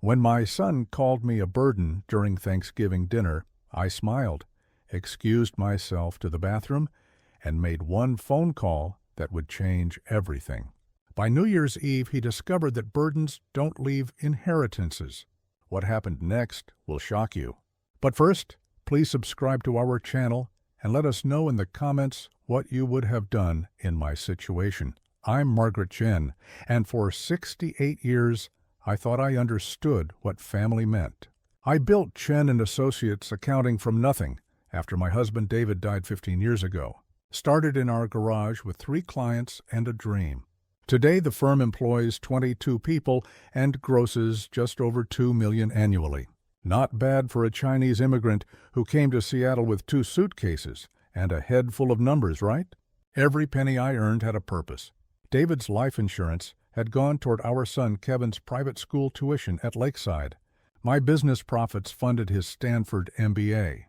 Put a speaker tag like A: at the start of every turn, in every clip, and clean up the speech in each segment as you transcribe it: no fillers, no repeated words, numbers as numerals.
A: When my son called me a burden during Thanksgiving dinner, I smiled, excused myself to the bathroom, and made one phone call that would change everything. By New Year's Eve, he discovered that burdens don't leave inheritances. What happened next will shock you. But first, please subscribe to our channel and let us know in the comments what you would have done in my situation. I'm Margaret Chen, and for 68 years, I thought I understood what family meant. I built Chen & Associates Accounting from nothing after my husband David died 15 years ago. Started in our garage with 3 clients and a dream. Today, the firm employs 22 people and grosses just over $2 million annually. Not bad for a Chinese immigrant who came to Seattle with 2 suitcases and a head full of numbers, right? Every penny I earned had a purpose. David's life insurance had gone toward our son Kevin's private school tuition at Lakeside. My business profits funded his Stanford MBA.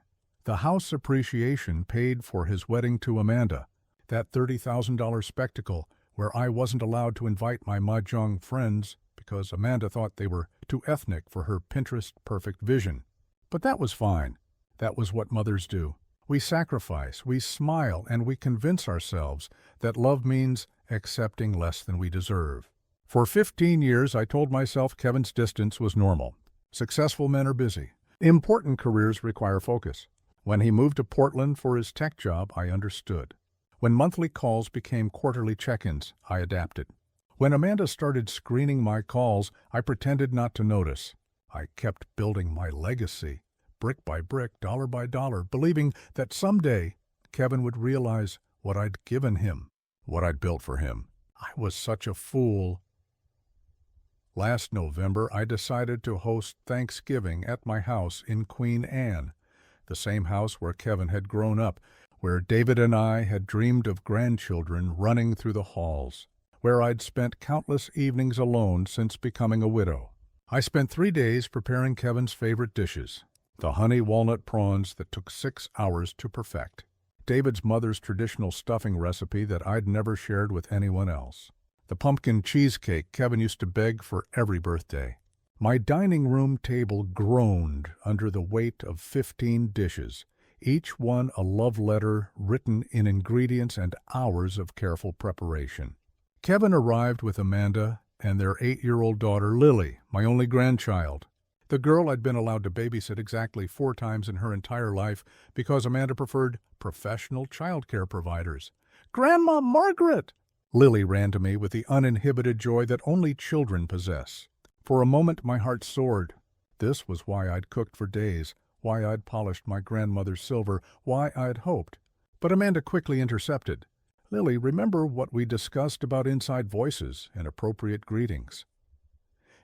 A: The house appreciation paid for his wedding to Amanda, that $30,000 spectacle where I wasn't allowed to invite my mahjong friends because Amanda thought they were too ethnic for her Pinterest-perfect vision. But that was fine. That was what mothers do. We sacrifice, we smile, and we convince ourselves that love means accepting less than we deserve. For 15 years, I told myself Kevin's distance was normal. Successful men are busy. Important careers require focus. When he moved to Portland for his tech job, I understood. When monthly calls became quarterly check-ins, I adapted. When Amanda started screening my calls, I pretended not to notice. I kept building my legacy, brick by brick, dollar by dollar, believing that someday Kevin would realize what I'd given him, what I'd built for him. I was such a fool. Last November, I decided to host Thanksgiving at my house in Queen Anne, the same house where Kevin had grown up, where David and I had dreamed of grandchildren running through the halls, where I'd spent countless evenings alone since becoming a widow. I spent 3 days preparing Kevin's favorite dishes, the honey walnut prawns that took 6 hours to perfect, David's mother's traditional stuffing recipe that I'd never shared with anyone else, the pumpkin cheesecake Kevin used to beg for every birthday. My dining room table groaned under the weight of 15 dishes, each one a love letter written in ingredients and hours of careful preparation. Kevin arrived with Amanda and their 8-year-old daughter, Lily, my only grandchild. The girl I'd been allowed to babysit exactly 4 times in her entire life because Amanda preferred professional childcare providers. "Grandma Margaret!" Lily ran to me with the uninhibited joy that only children possess. For a moment my heart soared. This was why I'd cooked for days, why I'd polished my grandmother's silver, why I'd hoped. But Amanda quickly intercepted. "Lily, remember what we discussed about inside voices and appropriate greetings."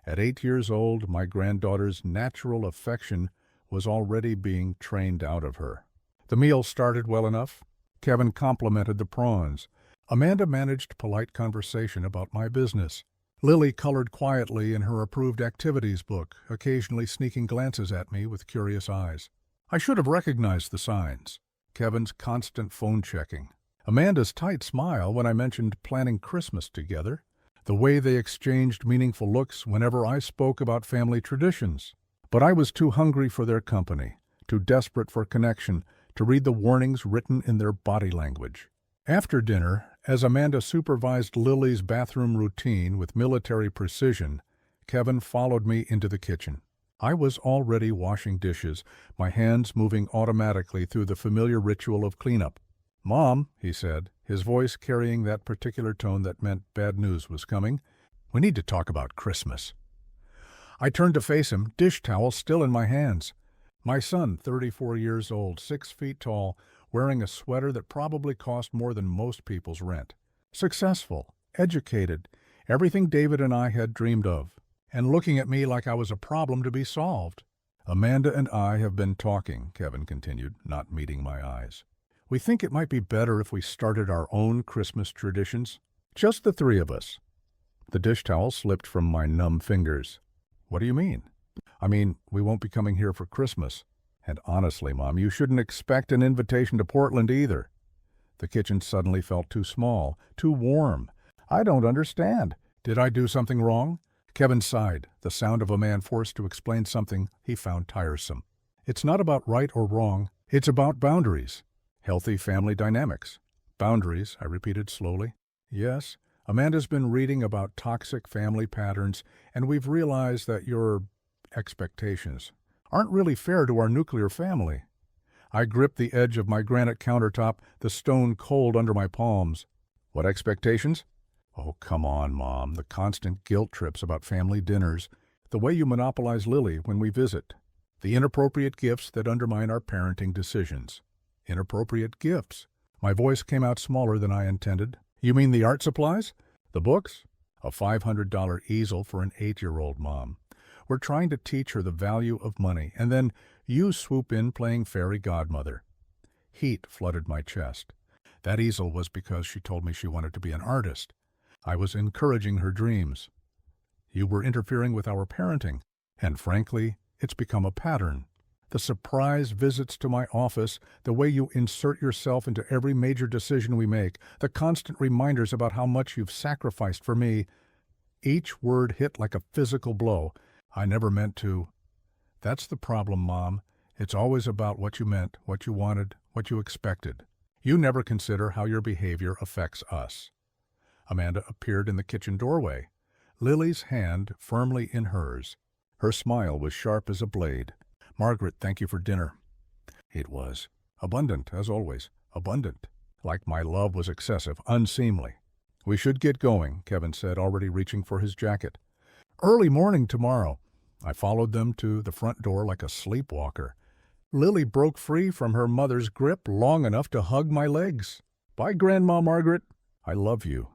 A: At 8 years old, my granddaughter's natural affection was already being trained out of her. The meal started well enough. Kevin complimented the prawns. Amanda managed polite conversation about my business. Lily colored quietly in her approved activities book, occasionally sneaking glances at me with curious eyes. I should have recognized the signs. Kevin's constant phone checking. Amanda's tight smile when I mentioned planning Christmas together. The way they exchanged meaningful looks whenever I spoke about family traditions. But I was too hungry for their company, too desperate for connection, to read the warnings written in their body language. After dinner, as Amanda supervised Lily's bathroom routine with military precision, Kevin followed me into the kitchen. I was already washing dishes, my hands moving automatically through the familiar ritual of cleanup. "Mom," he said, his voice carrying that particular tone that meant bad news was coming, "we need to talk about Christmas." I turned to face him, dish towel still in my hands. My son, 34 years old, 6 feet tall, wearing a sweater that probably cost more than most people's rent. Successful, educated, everything David and I had dreamed of, and looking at me like I was a problem to be solved. "Amanda and I have been talking," Kevin continued, not meeting my eyes. "We think it might be better if we started our own Christmas traditions. Just the 3 of us." The dish towel slipped from my numb fingers. "What do you mean?" "I mean, we won't be coming here for Christmas. And honestly, Mom, you shouldn't expect an invitation to Portland either." The kitchen suddenly felt too small, too warm. "I don't understand. Did I do something wrong?" Kevin sighed, the sound of a man forced to explain something he found tiresome. It's not about right or wrong. It's about boundaries. Healthy family dynamics. Boundaries, I repeated slowly. Yes, Amanda's been reading about toxic family patterns, and we've realized that your expectations aren't really fair to our nuclear family. I gripped the edge of my granite countertop, the stone cold under my palms. What expectations? Oh, come on, Mom. The constant guilt trips about family dinners, the way you monopolize Lily when we visit, the inappropriate gifts that undermine our parenting decisions. Inappropriate gifts. My voice came out smaller than I intended. You mean the art supplies? The books? A $500 easel for an 8-year-old, Mom. We're trying to teach her the value of money, and then you swoop in playing fairy godmother. Heat flooded my chest. That easel was because she told me she wanted to be an artist. I was encouraging her dreams. You were interfering with our parenting, and frankly, it's become a pattern. The surprise visits to my office, the way you insert yourself into every major decision we make, the constant reminders about how much you've sacrificed for me. Each word hit like a physical blow. I never meant to. That's the problem, Mom. It's always about what you meant, what you wanted, what you expected. You never consider how your behavior affects us. Amanda appeared in the kitchen doorway, Lily's hand firmly in hers. Her smile was sharp as a blade. Margaret, thank you for dinner. It was. Abundant, as always. Abundant. Like my love was excessive, unseemly. We should get going, Kevin said, already reaching for his jacket. Early morning tomorrow. I followed them to the front door like a sleepwalker. Lily broke free from her mother's grip long enough to hug my legs. Bye, Grandma Margaret. I love you.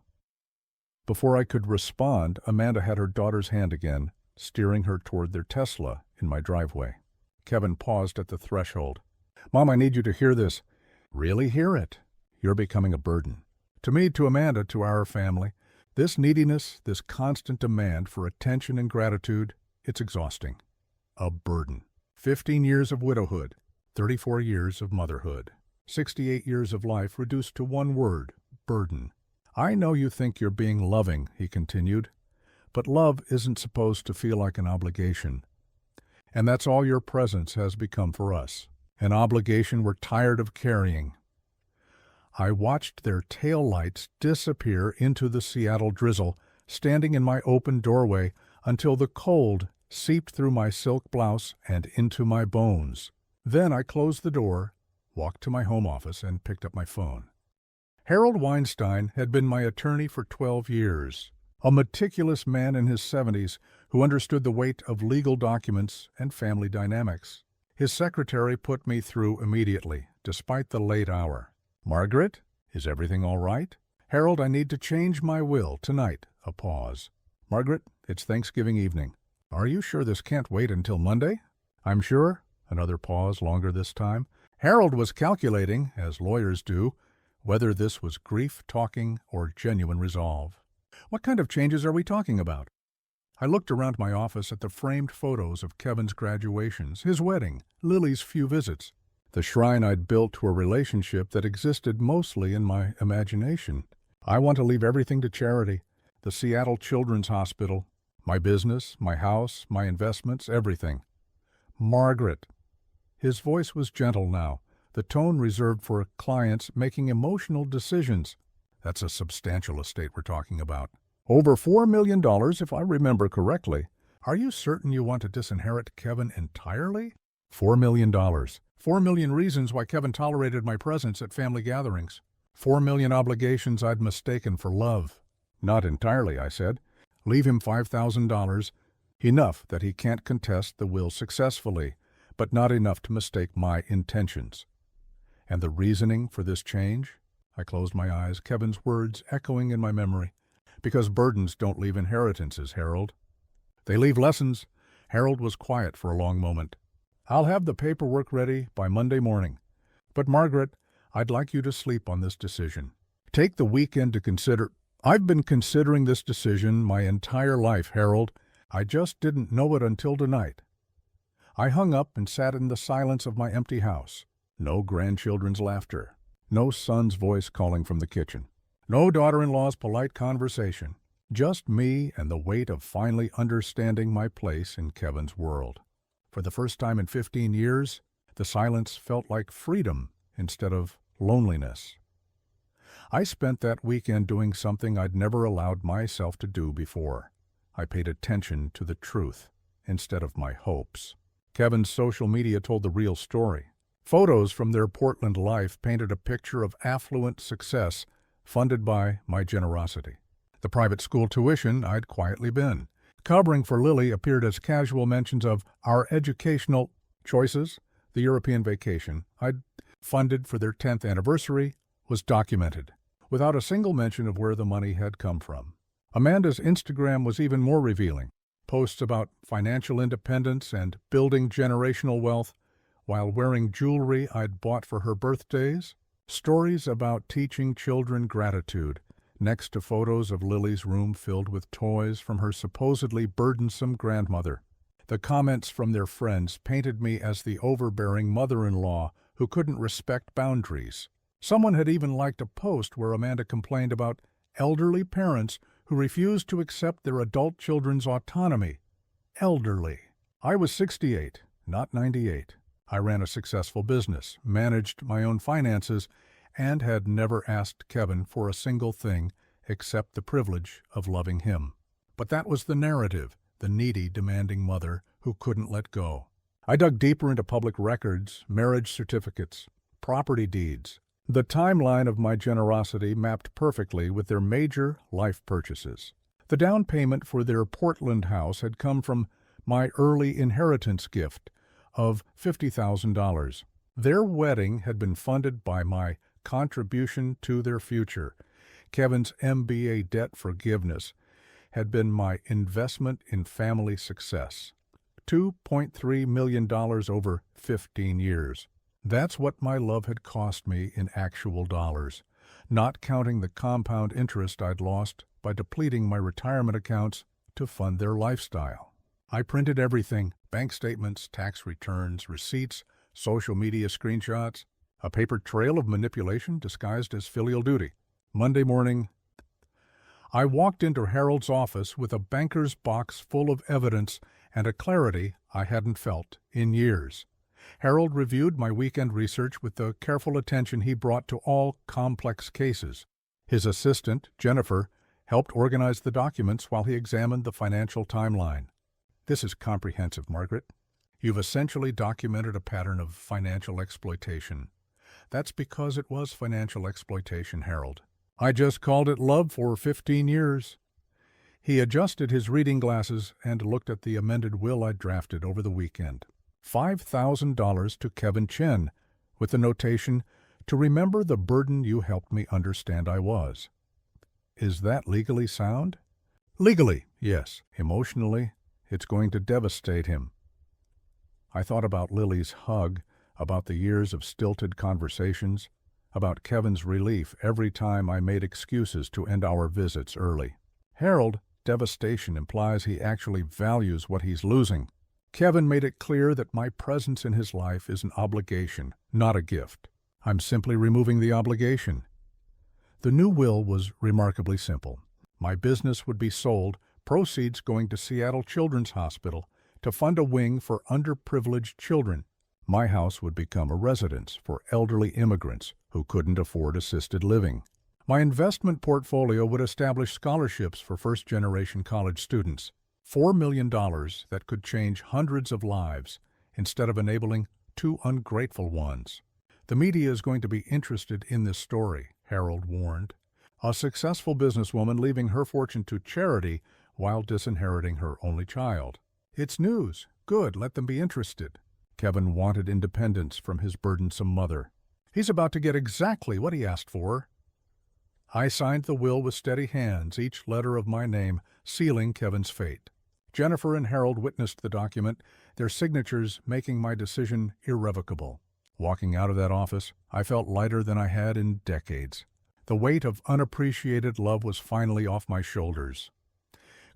A: Before I could respond, Amanda had her daughter's hand again, steering her toward their Tesla in my driveway. Kevin paused at the threshold. Mom, I need you to hear this. Really hear it. You're becoming a burden. To me, to Amanda, to our family. This neediness, this constant demand for attention and gratitude, it's exhausting. A burden. 15 years of widowhood, 34 years of motherhood, 68 years of life reduced to one word, burden. I know you think you're being loving, he continued, but love isn't supposed to feel like an obligation. And that's all your presence has become for us, an obligation we're tired of carrying. I watched their taillights disappear into the Seattle drizzle, standing in my open doorway until the cold seeped through my silk blouse and into my bones. Then I closed the door, walked to my home office, and picked up my phone. Harold Weinstein had been my attorney for 12 years, a meticulous man in his 70s who understood the weight of legal documents and family dynamics. His secretary put me through immediately, despite the late hour. Margaret, is everything all right? Harold, I need to change my will tonight. A pause. Margaret, it's Thanksgiving evening. Are you sure this can't wait until Monday? I'm sure. Another pause, longer this time. Harold was calculating, as lawyers do, whether this was grief talking or genuine resolve. What kind of changes are we talking about? I looked around my office at the framed photos of Kevin's graduations, his wedding, Lily's few visits, the shrine I'd built to a relationship that existed mostly in my imagination. I want to leave everything to charity, the Seattle Children's Hospital, my business, my house, my investments, everything. Margaret. His voice was gentle now, the tone reserved for clients making emotional decisions. That's a substantial estate we're talking about. Over $4 million, if I remember correctly. Are you certain you want to disinherit Kevin entirely? $4 million. 4 million reasons why Kevin tolerated my presence at family gatherings. 4 million obligations I'd mistaken for love. Not entirely, I said. Leave him $5,000. Enough that he can't contest the will successfully, but not enough to mistake my intentions. And the reasoning for this change? I closed my eyes, Kevin's words echoing in my memory. Because burdens don't leave inheritances, Harold. They leave lessons. Harold was quiet for a long moment. I'll have the paperwork ready by Monday morning. But Margaret, I'd like you to sleep on this decision. Take the weekend to consider. I've been considering this decision my entire life, Harold. I just didn't know it until tonight. I hung up and sat in the silence of my empty house. No grandchildren's laughter. No son's voice calling from the kitchen. No daughter-in-law's polite conversation. Just me and the weight of finally understanding my place in Kevin's world. For the first time in 15 years, the silence felt like freedom instead of loneliness. I spent that weekend doing something I'd never allowed myself to do before. I paid attention to the truth instead of my hopes. Kevin's social media told the real story. Photos from their Portland life painted a picture of affluent success funded by my generosity. The private school tuition I'd quietly been. Covering for Lily appeared as casual mentions of our educational choices. The European vacation I'd funded for their 10th anniversary was documented, without a single mention of where the money had come from. Amanda's Instagram was even more revealing. Posts about financial independence and building generational wealth while wearing jewelry I'd bought for her birthdays. Stories about teaching children gratitude, next to photos of Lily's room filled with toys from her supposedly burdensome grandmother. The comments from their friends painted me as the overbearing mother-in-law who couldn't respect boundaries. Someone had even liked a post where Amanda complained about elderly parents who refused to accept their adult children's autonomy. Elderly. I was 68, not 98. I ran a successful business, managed my own finances, and had never asked Kevin for a single thing except the privilege of loving him. But that was the narrative, the needy, demanding mother who couldn't let go. I dug deeper into public records, marriage certificates, property deeds. The timeline of my generosity mapped perfectly with their major life purchases. The down payment for their Portland house had come from my early inheritance gift of $50,000. Their wedding had been funded by my contribution to their future. Kevin's MBA debt forgiveness had been my investment in family success. $2.3 million over 15 years. That's what my love had cost me in actual dollars, not counting the compound interest I'd lost by depleting my retirement accounts to fund their lifestyle. I printed everything: bank statements, tax returns, receipts, social media screenshots, a paper trail of manipulation disguised as filial duty. Monday morning, I walked into Harold's office with a banker's box full of evidence and a clarity I hadn't felt in years. Harold reviewed my weekend research with the careful attention he brought to all complex cases. His assistant, Jennifer, helped organize the documents while he examined the financial timeline. This is comprehensive, Margaret. You've essentially documented a pattern of financial exploitation. That's because it was financial exploitation, Harold. I just called it love for 15 years. He adjusted his reading glasses and looked at the amended will I'd drafted over the weekend. $5,000 to Kevin Chen, with the notation, to remember the burden you helped me understand I was. Is that legally sound? Legally, yes. Emotionally, it's going to devastate him. I thought about Lily's hug, about the years of stilted conversations, about Kevin's relief every time I made excuses to end our visits early. Harold, devastation implies he actually values what he's losing. Kevin made it clear that my presence in his life is an obligation, not a gift. I'm simply removing the obligation. The new will was remarkably simple. My business would be sold, proceeds going to Seattle Children's Hospital to fund a wing for underprivileged children. My house would become a residence for elderly immigrants who couldn't afford assisted living. My investment portfolio would establish scholarships for first-generation college students. $4 million that could change hundreds of lives instead of enabling 2 ungrateful ones. The media is going to be interested in this story, Harold warned. A successful businesswoman leaving her fortune to charity while disinheriting her only child. It's news. Good, let them be interested. Kevin wanted independence from his burdensome mother. He's about to get exactly what he asked for. I signed the will with steady hands, each letter of my name sealing Kevin's fate. Jennifer and Harold witnessed the document, their signatures making my decision irrevocable. Walking out of that office, I felt lighter than I had in decades. The weight of unappreciated love was finally off my shoulders.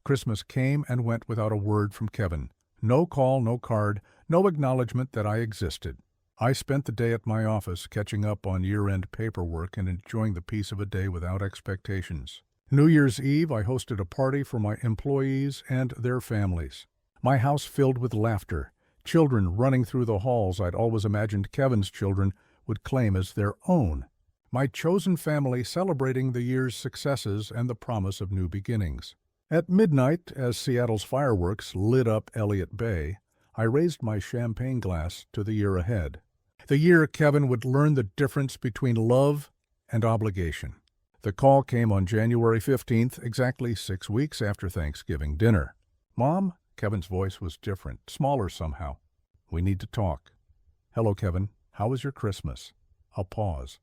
A: Christmas came and went without a word from Kevin. No call, no card, no acknowledgement that I existed. I spent the day at my office catching up on year-end paperwork and enjoying the peace of a day without expectations. New Year's Eve, I hosted a party for my employees and their families. My house filled with laughter, children running through the halls I'd always imagined Kevin's children would claim as their own. My chosen family celebrating the year's successes and the promise of new beginnings. At midnight, as Seattle's fireworks lit up Elliott Bay, I raised my champagne glass to the year ahead. The year Kevin would learn the difference between love and obligation. The call came on January 15th, exactly 6 weeks after Thanksgiving dinner. "Mom?" Kevin's voice was different, smaller somehow. "We need to talk." "Hello, Kevin. How was your Christmas?" A pause.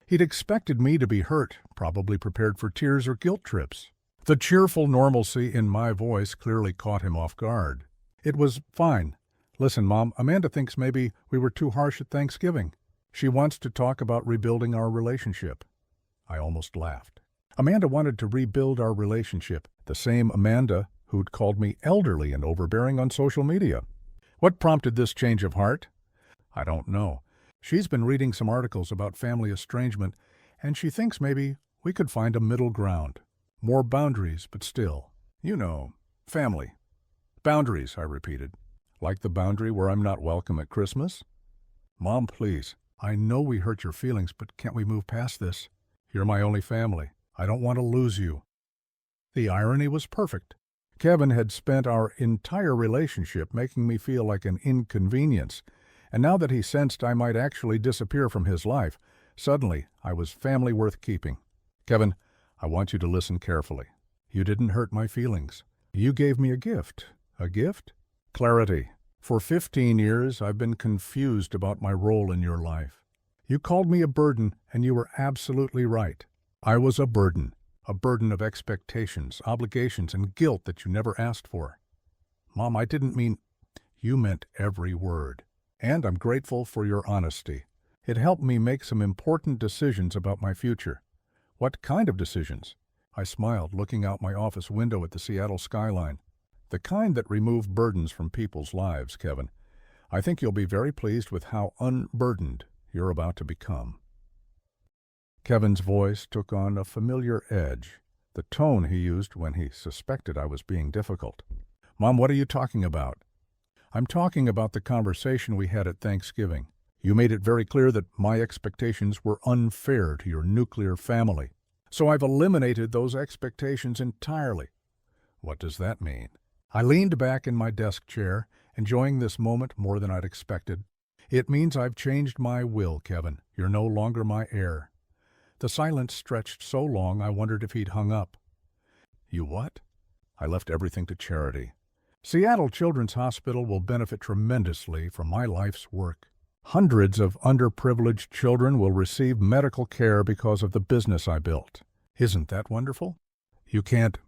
A: He'd expected me to be hurt, probably prepared for tears or guilt trips. The cheerful normalcy in my voice clearly caught him off guard. "It was fine. Listen, Mom, Amanda thinks maybe we were too harsh at Thanksgiving. She wants to talk about rebuilding our relationship." I almost laughed. Amanda wanted to rebuild our relationship, the same Amanda who'd called me elderly and overbearing on social media. What prompted this change of heart? I don't know. She's been reading some articles about family estrangement, and she thinks maybe we could find a middle ground. More boundaries, but still. You know, family. Boundaries, I repeated. Like the boundary where I'm not welcome at Christmas? "Mom, please. I know we hurt your feelings, but can't we move past this? You're my only family. I don't want to lose you." The irony was perfect. Kevin had spent our entire relationship making me feel like an inconvenience, and now that he sensed I might actually disappear from his life, suddenly I was family worth keeping. "Kevin, I want you to listen carefully. You didn't hurt my feelings. You gave me a gift." "A gift?" "Clarity. For 15 years, I've been confused about my role in your life. You called me a burden, and you were absolutely right. I was a burden of expectations, obligations, and guilt that you never asked for." "Mom, I didn't mean—" "You meant every word. And I'm grateful for your honesty. It helped me make some important decisions about my future." "What kind of decisions?" I smiled, looking out my office window at the Seattle skyline. "The kind that remove burdens from people's lives, Kevin. I think you'll be very pleased with how unburdened you're about to become." Kevin's voice took on a familiar edge, the tone he used when he suspected I was being difficult. "Mom, what are you talking about?" "I'm talking about the conversation we had at Thanksgiving. You made it very clear that my expectations were unfair to your nuclear family. So I've eliminated those expectations entirely." "What does that mean?" I leaned back in my desk chair, enjoying this moment more than I'd expected. "It means I've changed my will, Kevin. You're no longer my heir." The silence stretched so long I wondered if he'd hung up. "You what?" "I left everything to charity. Seattle Children's Hospital will benefit tremendously from my life's work. Hundreds of underprivileged children will receive medical care because of the business I built. Isn't that wonderful?" "You can't—"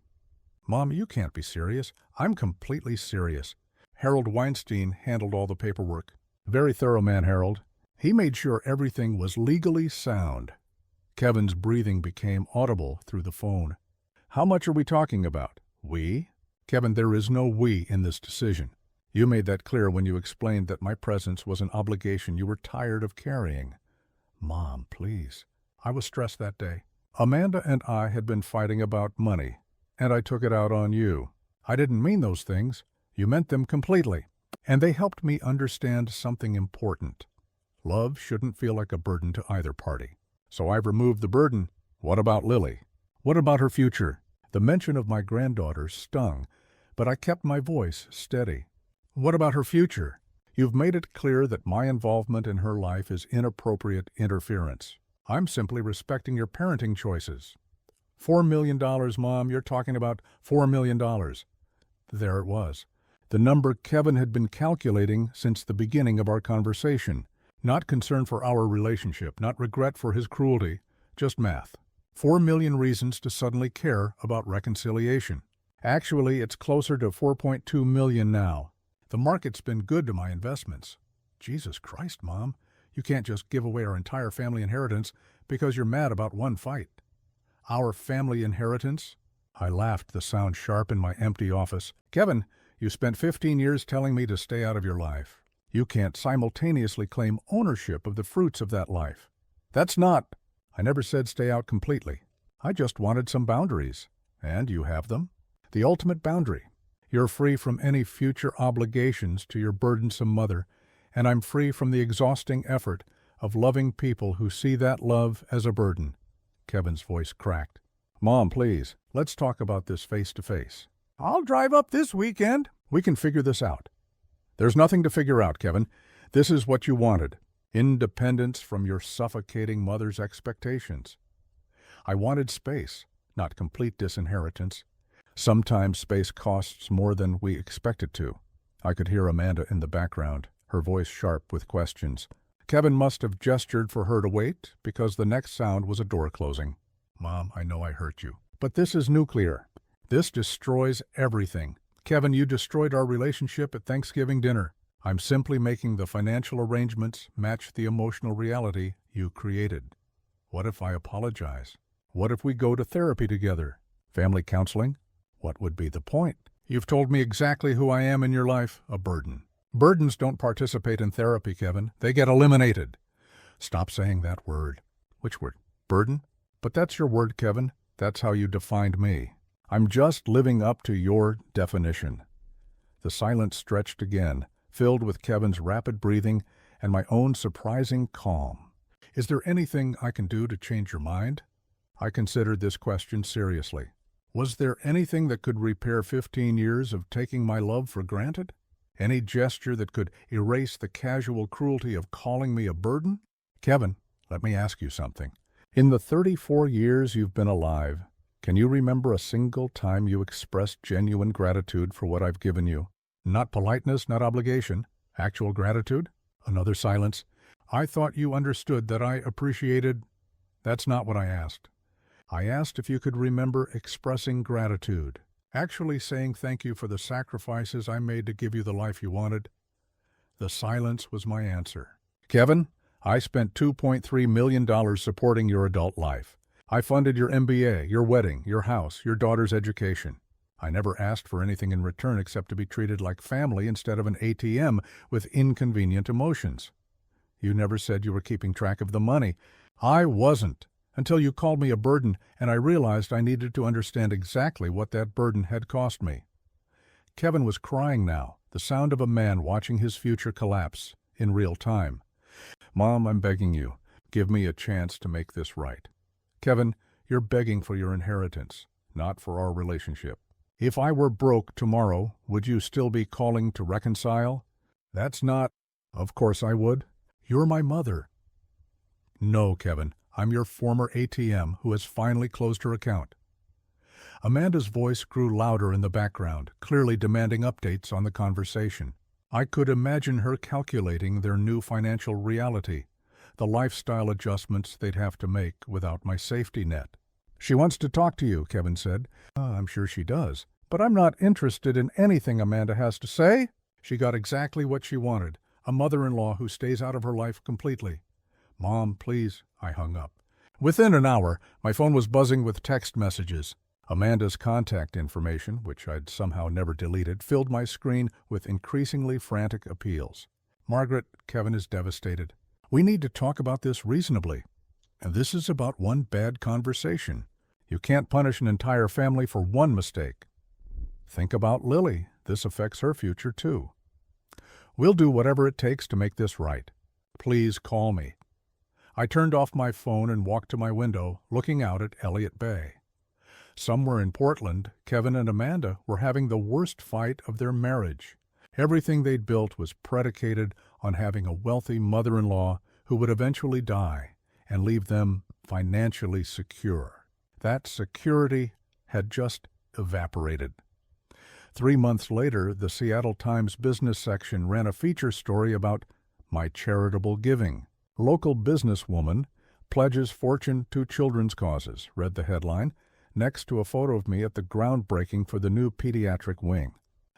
A: "Mom, you can't be serious." "I'm completely serious. Harold Weinstein handled all the paperwork. Very thorough man, Harold. He made sure everything was legally sound." Kevin's breathing became audible through the phone. "How much are we talking about?" "We?" "Kevin, there is no we in this decision. You made that clear when you explained that my presence was an obligation you were tired of carrying." "Mom, please." I was stressed that day. "Amanda and I had been fighting about money, and I took it out on you. I didn't mean those things. You meant them completely. And they helped me understand something important. Love shouldn't feel like a burden to either party. So I've removed the burden." "What about Lily? What about her future?" The mention of my granddaughter stung, but I kept my voice steady. "What about her future? You've made it clear that my involvement in her life is inappropriate interference. I'm simply respecting your parenting choices." $4 million, Mom. You're talking about $4 million. There it was. The number Kevin had been calculating since the beginning of our conversation. Not concern for our relationship, not regret for his cruelty, just math. 4 million reasons to suddenly care about reconciliation. Actually, it's closer to 4.2 million now. The market's been good to my investments. Jesus Christ, Mom. You can't just give away our entire family inheritance because you're mad about one fight. Our family inheritance? I laughed, the sound sharp in my empty office. "Kevin, you spent 15 years telling me to stay out of your life. You can't simultaneously claim ownership of the fruits of that life. That's not—" "I never said stay out completely. I just wanted some boundaries. And you have them. The ultimate boundary. You're free from any future obligations to your burdensome mother, and I'm free from the exhausting effort of loving people who see that love as a burden. Kevin's voice cracked. Mom, please, let's talk about this face to face. I'll drive up this weekend. We can figure this out. There's nothing to figure out, Kevin. This is what you wanted. Independence from your suffocating mother's expectations. I wanted space, not complete disinheritance. Sometimes space costs more than we expect it to. I could hear Amanda in the background, her voice sharp with questions. Kevin must have gestured for her to wait, because the next sound was a door closing. Mom, I know I hurt you, but this is nuclear. This destroys everything. Kevin, you destroyed our relationship at Thanksgiving dinner. I'm simply making the financial arrangements match the emotional reality you created. What if I apologize? What if we go to therapy together? Family counseling? What would be the point? You've told me exactly who I am in your life, a burden. Burdens don't participate in therapy, Kevin. They get eliminated. Stop saying that word. Which word? Burden? But that's your word, Kevin. That's how you defined me. I'm just living up to your definition. The silence stretched again, filled with Kevin's rapid breathing and my own surprising calm. Is there anything I can do to change your mind? I considered this question seriously. Was there anything that could repair 15 years of taking my love for granted? Any gesture that could erase the casual cruelty of calling me a burden? Kevin, let me ask you something. In the 34 years you've been alive, can you remember a single time you expressed genuine gratitude for what I've given you? Not politeness, not obligation. Actual gratitude? Another silence. I thought you understood that I appreciated... That's not what I asked. I asked if you could remember expressing gratitude, actually saying thank you for the sacrifices I made to give you the life you wanted. The silence was my answer. Kevin, I spent $2.3 million supporting your adult life. I funded your MBA, your wedding, your house, your daughter's education. I never asked for anything in return except to be treated like family instead of an ATM with inconvenient emotions. You never said you were keeping track of the money. I wasn't, until you called me a burden and I realized I needed to understand exactly what that burden had cost me. Kevin was crying now, the sound of a man watching his future collapse in real time. Mom, I'm begging you, give me a chance to make this right. Kevin, you're begging for your inheritance, not for our relationship. If I were broke tomorrow, would you still be calling to reconcile? That's not... Of course I would. You're my mother. No, Kevin, I'm your former ATM who has finally closed her account. Amanda's voice grew louder in the background, clearly demanding updates on the conversation. I could imagine her calculating their new financial reality, the lifestyle adjustments they'd have to make without my safety net. She wants to talk to you, Kevin said. I'm sure she does. But I'm not interested in anything Amanda has to say. She got exactly what she wanted, a mother-in-law who stays out of her life completely. Mom, please, I hung up. Within an hour, my phone was buzzing with text messages. Amanda's contact information, which I'd somehow never deleted, filled my screen with increasingly frantic appeals. Margaret, Kevin is devastated. We need to talk about this reasonably. And this is about one bad conversation. You can't punish an entire family for one mistake. Think about Lily. This affects her future, too. We'll do whatever it takes to make this right. Please call me. I turned off my phone and walked to my window, looking out at Elliott Bay. Somewhere in Portland, Kevin and Amanda were having the worst fight of their marriage. Everything they'd built was predicated on having a wealthy mother-in-law who would eventually die and leave them financially secure. That security had just evaporated. 3 months later, the Seattle Times business section ran a feature story about my charitable giving. Local businesswoman pledges fortune to children's causes, read the headline, next to a photo of me at the groundbreaking for the new pediatric wing.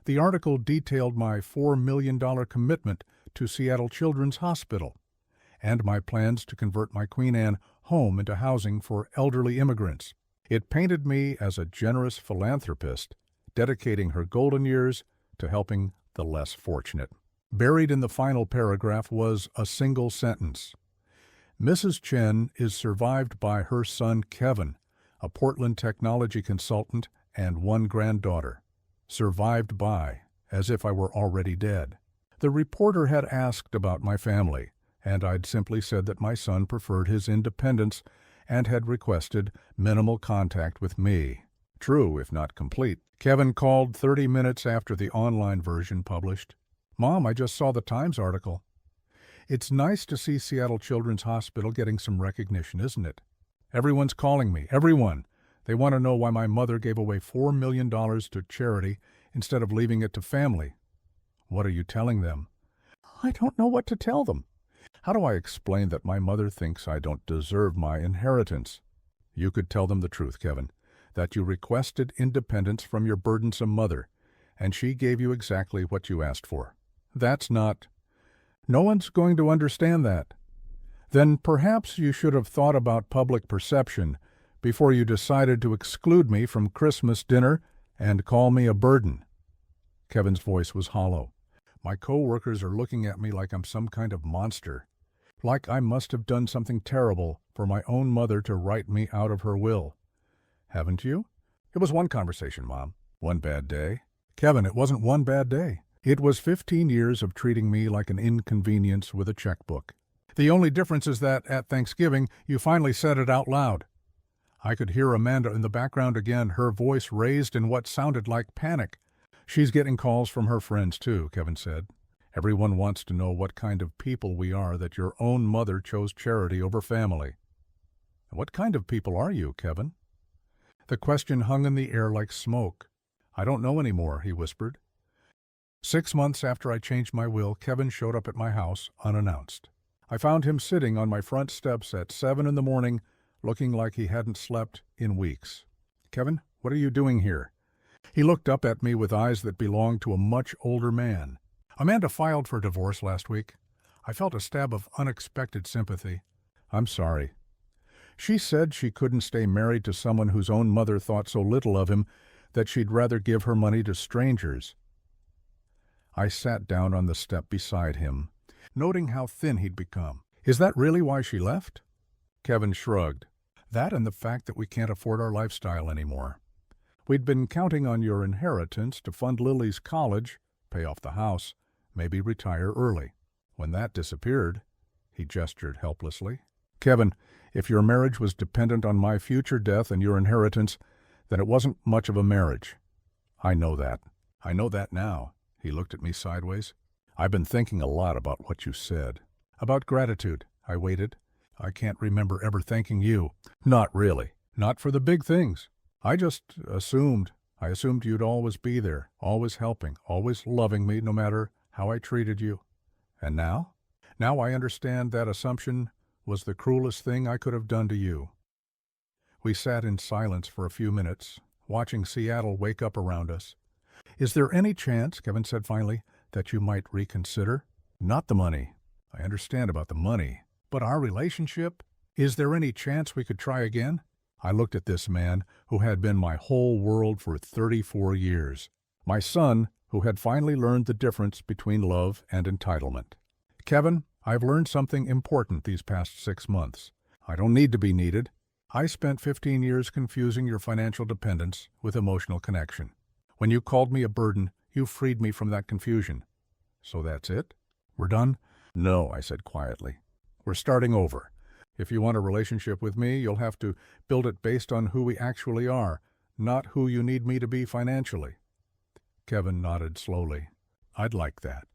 A: The article detailed my $4 million commitment to Seattle Children's Hospital and my plans to convert my Queen Anne home into housing for elderly immigrants. It painted me as a generous philanthropist, dedicating her golden years to helping the less fortunate. Buried in the final paragraph was a single sentence. Mrs. Chen is survived by her son Kevin, a Portland technology consultant, and one granddaughter. Survived by, as if I were already dead. The reporter had asked about my family, and I'd simply said that my son preferred his independence and had requested minimal contact with me. True, if not complete. Kevin called 30 minutes after the online version published. "Mom, I just saw the Times article." "It's nice to see Seattle Children's Hospital getting some recognition, isn't it? Everyone's calling me. Everyone. They want to know why my mother gave away $4 million to charity instead of leaving it to family." "What are you telling them?" "I don't know what to tell them." "How do I explain that my mother thinks I don't deserve my inheritance?" "You could tell them the truth, Kevin, that you requested independence from your burdensome mother, and she gave you exactly what you asked for." "That's not—" "No one's going to understand that." "Then perhaps you should have thought about public perception before you decided to exclude me from Christmas dinner and call me a burden." Kevin's voice was hollow. "My co-workers are looking at me like I'm some kind of monster, like I must have done something terrible for my own mother to write me out of her will." "Haven't you?" "It was one conversation, Mom. One bad day." "Kevin, it wasn't one bad day. It was 15 years of treating me like an inconvenience with a checkbook. The only difference is that, at Thanksgiving, you finally said it out loud." I could hear Amanda in the background again, her voice raised in what sounded like panic. "She's getting calls from her friends, too," Kevin said. "Everyone wants to know what kind of people we are that your own mother chose charity over family." "What kind of people are you, Kevin?" The question hung in the air like smoke. "I don't know anymore," he whispered. 6 months after I changed my will, Kevin showed up at my house unannounced. I found him sitting on my front steps at 7 in the morning, looking like he hadn't slept in weeks. "Kevin, what are you doing here?" He looked up at me with eyes that belonged to a much older man. "Amanda filed for divorce last week." I felt a stab of unexpected sympathy. "I'm sorry." "She said she couldn't stay married to someone whose own mother thought so little of him that she'd rather give her money to strangers." I sat down on the step beside him, noting how thin he'd become. "Is that really why she left?" Kevin shrugged. "That and the fact that we can't afford our lifestyle anymore. We'd been counting on your inheritance to fund Lily's college, pay off the house, maybe retire early. When that disappeared," he gestured helplessly. "Kevin, if your marriage was dependent on my future death and your inheritance, then it wasn't much of a marriage." "I know that. I know that now." He looked at me sideways. "I've been thinking a lot about what you said." "About gratitude." I waited. "I can't remember ever thanking you." "Not really. Not for the big things. I just assumed. I assumed you'd always be there, always helping, always loving me no matter how I treated you. And now? Now I understand that assumption was the cruelest thing I could have done to you." We sat in silence for a few minutes, watching Seattle wake up around us. "Is there any chance," Kevin said finally, "that you might reconsider?" "Not the money. I understand about the money. But our relationship? Is there any chance we could try again?" I looked at this man who had been my whole world for 34 years. My son, who had finally learned the difference between love and entitlement. "Kevin, I've learned something important these past 6 months. I don't need to be needed. I spent 15 years confusing your financial dependence with emotional connection. When you called me a burden, you freed me from that confusion. So that's it? We're done?" "No," I said quietly. "We're starting over. If you want a relationship with me, you'll have to build it based on who we actually are, not who you need me to be financially." Kevin nodded slowly. "I'd like that.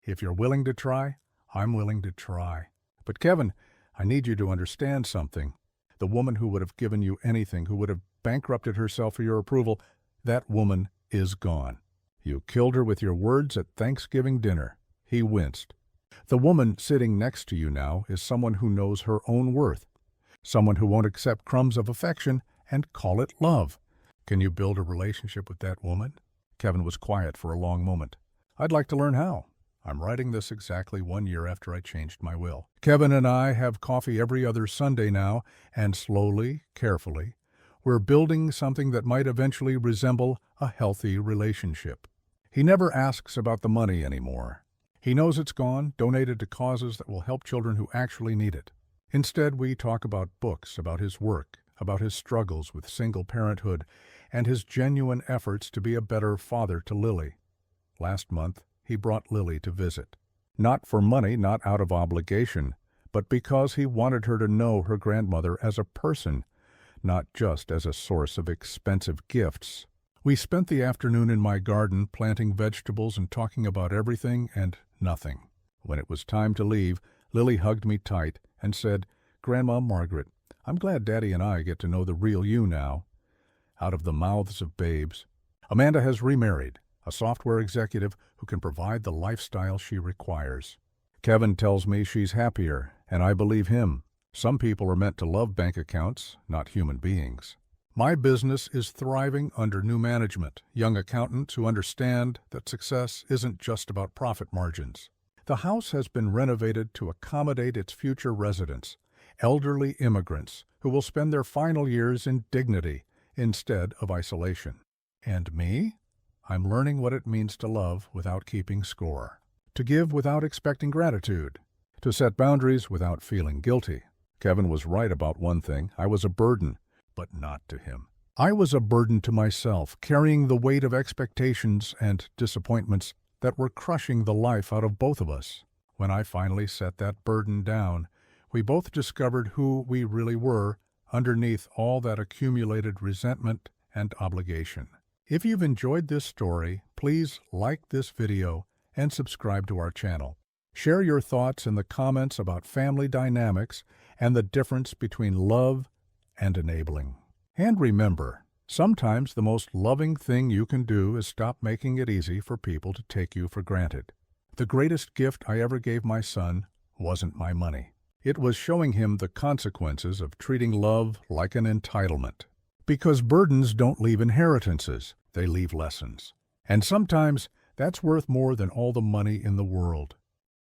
A: If you're willing to try, I'm willing to try. But Kevin, I need you to understand something. The woman who would have given you anything, who would have bankrupted herself for your approval, that woman is gone. You killed her with your words at Thanksgiving dinner." He winced. "The woman sitting next to you now is someone who knows her own worth, someone who won't accept crumbs of affection and call it love. Can you build a relationship with that woman?" Kevin was quiet for a long moment. "I'd like to learn how. I'm writing this exactly 1 year after I changed my will. Kevin and I have coffee every other Sunday now, and slowly, carefully, we're building something that might eventually resemble a healthy relationship. He never asks about the money anymore. He knows it's gone, donated to causes that will help children who actually need it. Instead, we talk about books, about his work, about his struggles with single parenthood and his genuine efforts to be a better father to Lily. Last month, he brought Lily to visit. Not for money, not out of obligation, but because he wanted her to know her grandmother as a person, not just as a source of expensive gifts. We spent the afternoon in my garden planting vegetables and talking about everything and nothing. When it was time to leave, Lily hugged me tight and said, "Grandma Margaret, I'm glad Daddy and I get to know the real you now." Out of the mouths of babes. Amanda has remarried, a software executive who can provide the lifestyle she requires. Kevin tells me she's happier, and I believe him. Some people are meant to love bank accounts, not human beings. My business is thriving under new management, young accountants who understand that success isn't just about profit margins. The house has been renovated to accommodate its future residents, elderly immigrants who will spend their final years in dignity instead of isolation. And me? I'm learning what it means to love without keeping score, to give without expecting gratitude, to set boundaries without feeling guilty. Kevin was right about one thing. I was a burden, but not to him. I was a burden to myself, carrying the weight of expectations and disappointments that were crushing the life out of both of us. When I finally set that burden down, we both discovered who we really were underneath all that accumulated resentment and obligation. If you've enjoyed this story, please like this video and subscribe to our channel. Share your thoughts in the comments about family dynamics and the difference between love and enabling. And remember, sometimes the most loving thing you can do is stop making it easy for people to take you for granted. The greatest gift I ever gave my son wasn't my money. It was showing him the consequences of treating love like an entitlement. Because burdens don't leave inheritances, they leave lessons. And sometimes that's worth more than all the money in the world.